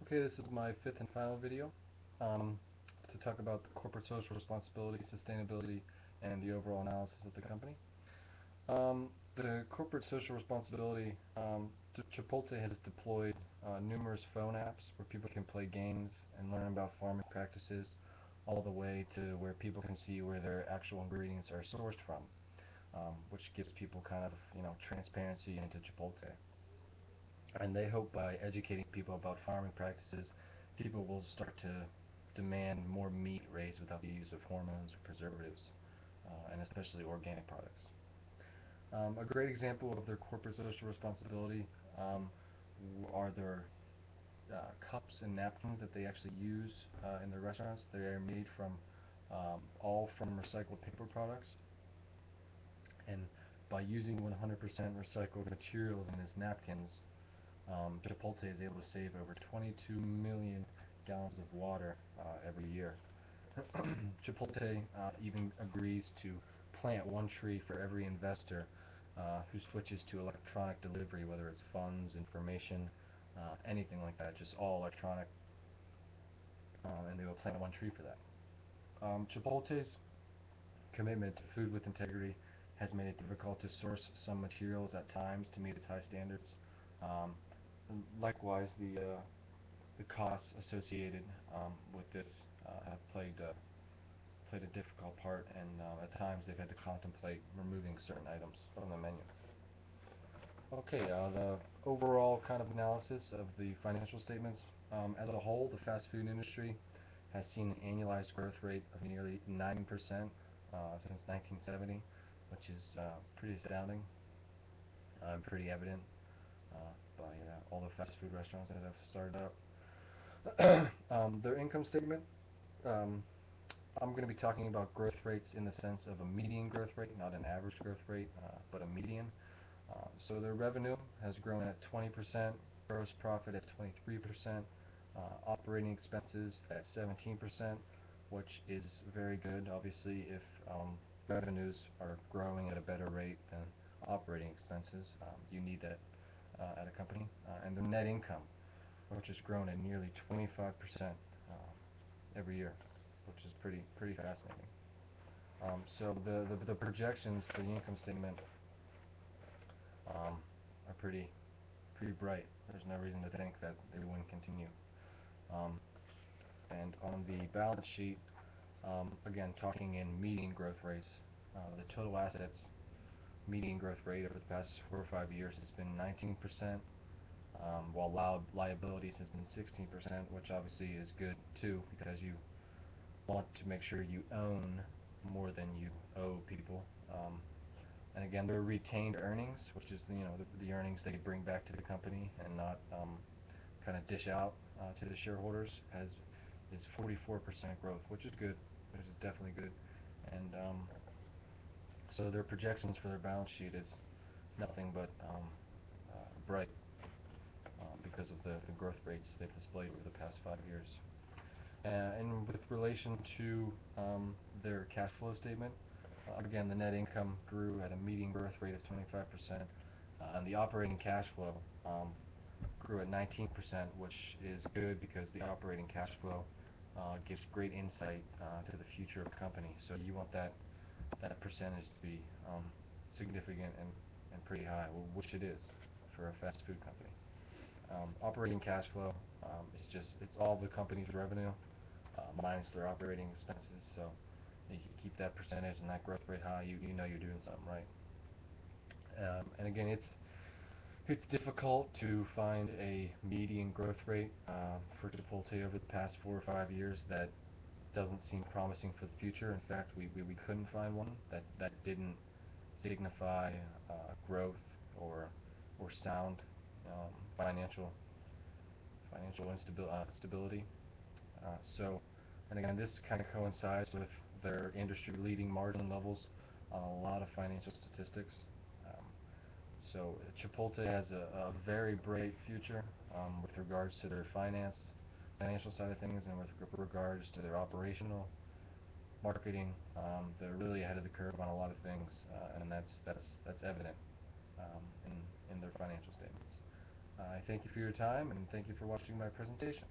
Okay, this is my fifth and final video um, to talk about the corporate social responsibility, sustainability, and the overall analysis of the company. The corporate social responsibility, Chipotle has deployed numerous phone apps where people can play games and learn about farming practices, all the way to where people can see where their actual ingredients are sourced from, which gives people kind of transparency into Chipotle. And they hope by educating people about farming practices, people will start to demand more meat raised without the use of hormones or preservatives, and especially organic products. A great example of their corporate social responsibility are their cups and napkins that they actually use in their restaurants. They are made from all from recycled paper products, and by using 100% recycled materials in its napkins, Chipotle is able to save over 22 million gallons of water every year. Chipotle even agrees to plant one tree for every investor who switches to electronic delivery, whether it's funds, information, anything like that, just all electronic, and they will plant one tree for that. Chipotle's commitment to food with integrity has made it difficult to source some materials at times to meet its high standards. Um, Likewise, the costs associated with this have played a difficult part, and at times they've had to contemplate removing certain items from the menu. Okay, the overall kind of analysis of the financial statements. As a whole, the fast food industry has seen an annualized growth rate of nearly 9% since 1970, which is pretty astounding and pretty evident by all the fast food restaurants that have started up. Their income statement, um, I'm going to be talking about growth rates in the sense of a median growth rate, not an average growth rate, but a median. So their revenue has grown at 20%, gross profit at 23%, operating expenses at 17%, which is very good. Obviously, if revenues are growing at a better rate than operating expenses, you need that at a company. And the net income, which has grown at nearly 25% every year, which is pretty fascinating. So the projections for the income statement are pretty bright. There's no reason to think that they wouldn't continue. Um, and on the balance sheet, again talking in median growth rates, the total assets median growth rate over the past 4 or 5 years has been 19%, while liabilities has been 16%, which obviously is good too, because you want to make sure you own more than you owe people. And again, their retained earnings, which is the earnings they bring back to the company and not kind of dish out to the shareholders, is 44% growth, which is good, which is definitely good. And so their projections for their balance sheet is nothing but bright because of the growth rates they've displayed over the past 5 years. And with relation to their cash flow statement, again, the net income grew at a median growth rate of 25%, and the operating cash flow grew at 19%, which is good because the operating cash flow gives great insight to the future of the company. So you want that percentage to be significant and pretty high, which it is for a fast food company. Operating cash flow it's all the company's revenue minus their operating expenses. So if you keep that percentage and that growth rate high, you know you're doing something right. And again, it's difficult to find a median growth rate for Chipotle over the past 4 or 5 years that doesn't seem promising for the future. In fact, we couldn't find one that didn't signify growth or sound financial stability. So, and again, this kind of coincides with their industry-leading margin levels on a lot of financial statistics. Um, so Chipotle has a very bright future with regards to their financial side of things, and with regards to their operational, marketing. They're really ahead of the curve on a lot of things, and that's evident in their financial statements. I thank you for your time and thank you for watching my presentation.